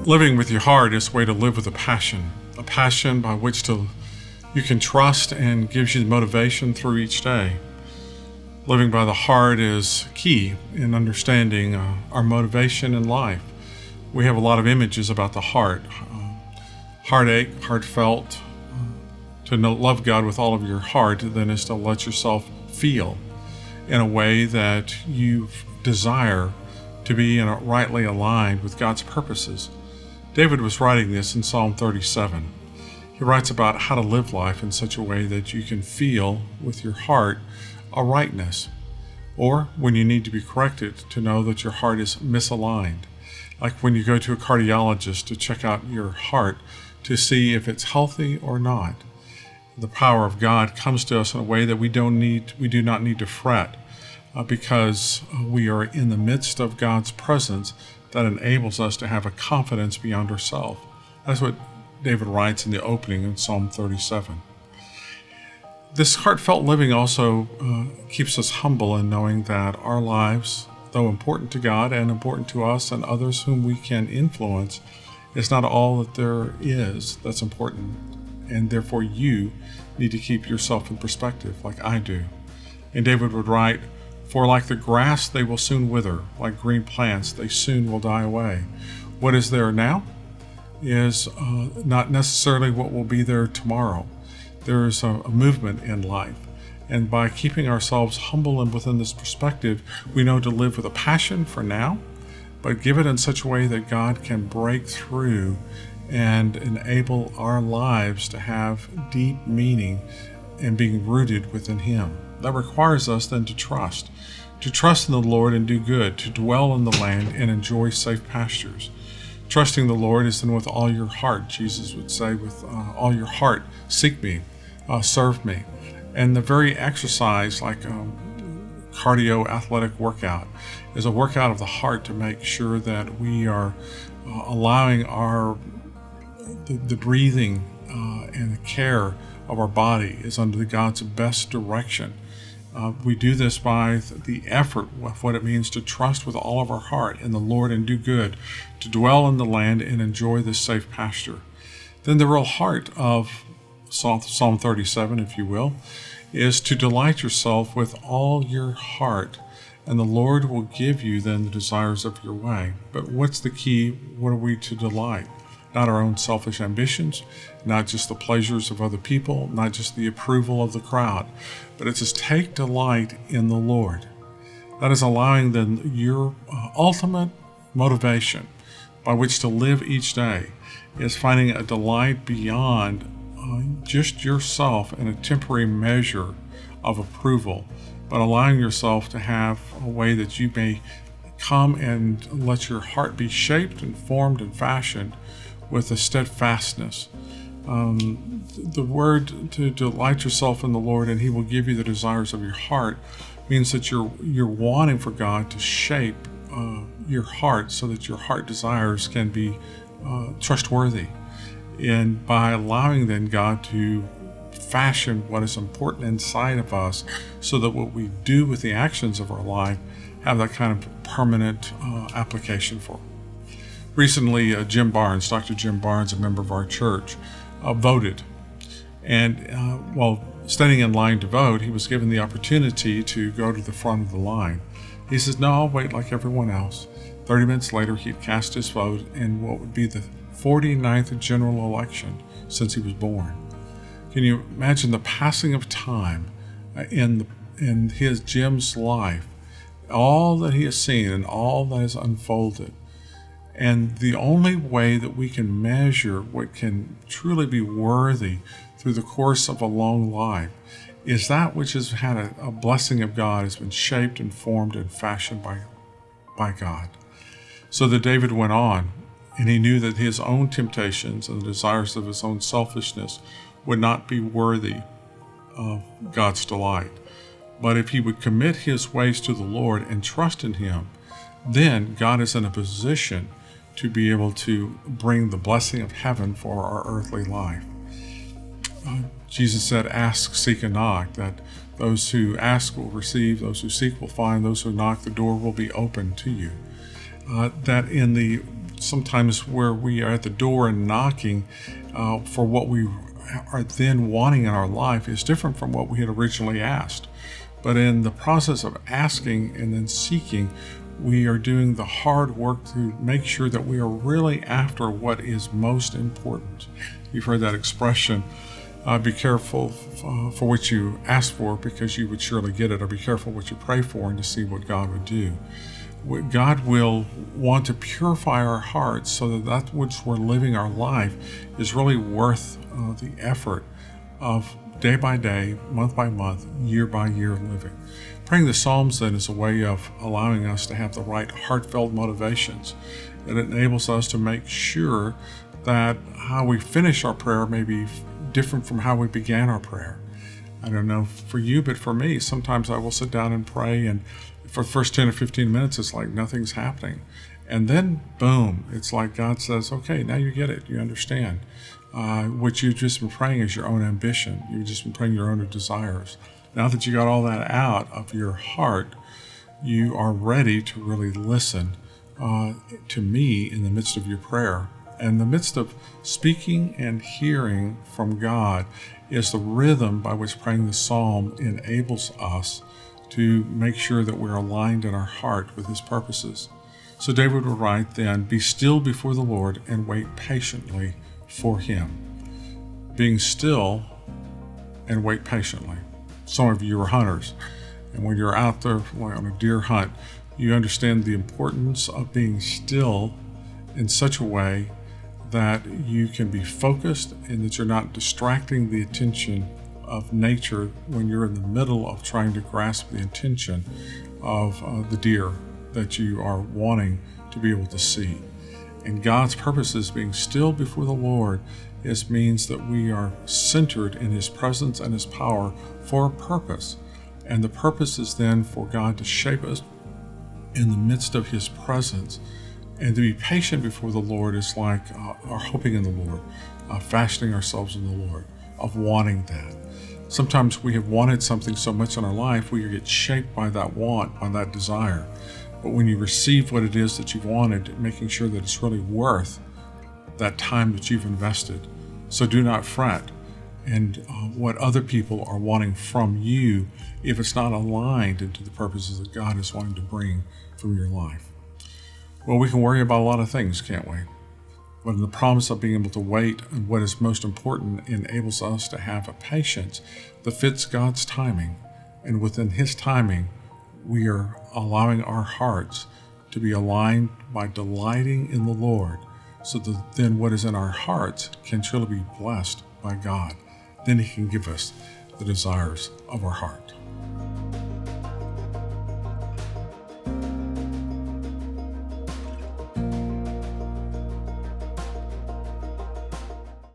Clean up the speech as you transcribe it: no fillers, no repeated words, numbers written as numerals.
Living with your heart is a way to live with a passion by which you can trust and gives you the motivation through each day. Living by the heart is key in understanding our motivation in life. We have a lot of images about the heart. Heartache, heartfelt. To love God with all of your heart then is to let yourself feel in a way that you desire to be rightly aligned with God's purposes. David was writing this in Psalm 37. He writes about how to live life in such a way that you can feel with your heart a rightness, or when you need to be corrected, to know that your heart is misaligned. Like when you go to a cardiologist to check out your heart to see if it's healthy or not. The power of God comes to us in a way that we do not need to fret because we are in the midst of God's presence that enables us to have a confidence beyond ourselves. That's what David writes in the opening in Psalm 37. This heartfelt living also keeps us humble in knowing that our lives, though important to God and important to us and others whom we can influence, is not all that there is that's important. And therefore you need to keep yourself in perspective like I do. And David would write, "For like the grass they will soon wither, like green plants they soon will die away." What is there now is not necessarily what will be there tomorrow. There is a movement in life. And by keeping ourselves humble and within this perspective, we know to live with a passion for now, but give it in such a way that God can break through and enable our lives to have deep meaning and being rooted within Him. That requires us then to trust in the Lord and do good, to dwell in the land and enjoy safe pastures. Trusting the Lord is then with all your heart. Jesus would say, with all your heart, seek me, serve me. And the very exercise, like cardio athletic workout, is a workout of the heart to make sure that we are allowing the breathing and the care of our body is under God's best direction. We do this by the effort of what it means to trust with all of our heart in the Lord and do good, to dwell in the land and enjoy this safe pasture. Then the real heart of Psalm 37, if you will, is to delight yourself with all your heart, and the Lord will give you then the desires of your way. But what's the key? What are we to delight? Not our own selfish ambitions, not just the pleasures of other people, not just the approval of the crowd, but it's just take delight in the Lord. That is allowing then your ultimate motivation by which to live each day is finding a delight beyond just yourself in a temporary measure of approval, but allowing yourself to have a way that you may come and let your heart be shaped and formed and fashioned with a steadfastness. The word to delight yourself in the Lord and He will give you the desires of your heart means that you're wanting for God to shape your heart so that your heart desires can be trustworthy. And by allowing then God to fashion what is important inside of us so that what we do with the actions of our life have that kind of permanent application for. Recently, Dr. Jim Barnes, a member of our church, voted. And while standing in line to vote, he was given the opportunity to go to the front of the line. He says, "No, I'll wait like everyone else." 30 minutes later, he had cast his vote in what would be the 49th general election since he was born. Can you imagine the passing of time in Jim's life, all that he has seen and all that has unfolded? And the only way that we can measure what can truly be worthy through the course of a long life is that which has had a blessing of God, has been shaped and formed and fashioned by God. So that David went on, and he knew that his own temptations and the desires of his own selfishness would not be worthy of God's delight. But if he would commit his ways to the Lord and trust in Him, then God is in a position to be able to bring the blessing of heaven for our earthly life. Jesus said, "Ask, seek, and knock," that those who ask will receive, those who seek will find, those who knock, the door will be open to you. That in the sometimes where we are at the door and knocking for what we are then wanting in our life is different from what we had originally asked. But in the process of asking and then seeking, we are doing the hard work to make sure that we are really after what is most important. You've heard that expression, be careful for what you ask for because you would surely get it, or be careful what you pray for and to see what God would do. God will want to purify our hearts so that which we're living our life is really worth the effort of day by day, month by month, year by year living. Praying the Psalms then is a way of allowing us to have the right heartfelt motivations. It enables us to make sure that how we finish our prayer may be different from how we began our prayer. I don't know for you, but for me, sometimes I will sit down and pray, and for the first 10 or 15 minutes, it's like nothing's happening. And then, boom, it's like God says, okay, now you get it. You understand. What you've just been praying is your own ambition. You've just been praying your own desires. Now that you got all that out of your heart, you are ready to really listen to me in the midst of your prayer. And the midst of speaking and hearing from God is the rhythm by which praying the psalm enables us to make sure that we're aligned in our heart with his purposes. So David would write then, be still before the Lord and wait patiently for him. Being still and wait patiently. Some of you are hunters, and when you're out there on a deer hunt, you understand the importance of being still in such a way that you can be focused and that you're not distracting the attention of nature when you're in the middle of trying to grasp the attention of the deer that you are wanting to be able to see. And God's purpose is being still before the Lord means that we are centered in his presence and his power for a purpose. And the purpose is then for God to shape us in the midst of his presence. And to be patient before the Lord is like our hoping in the Lord, fashioning ourselves in the Lord, of wanting that. Sometimes we have wanted something so much in our life, we get shaped by that want, by that desire. But when you receive what it is that you've wanted, making sure that it's really worth that time that you've invested. So do not fret and what other people are wanting from you if it's not aligned into the purposes that God is wanting to bring from your life. Well, we can worry about a lot of things, can't we? But in the promise of being able to wait and what is most important enables us to have a patience that fits God's timing. And within his timing, we are allowing our hearts to be aligned by delighting in the Lord, so that then what is in our hearts can truly be blessed by God. Then he can give us the desires of our heart.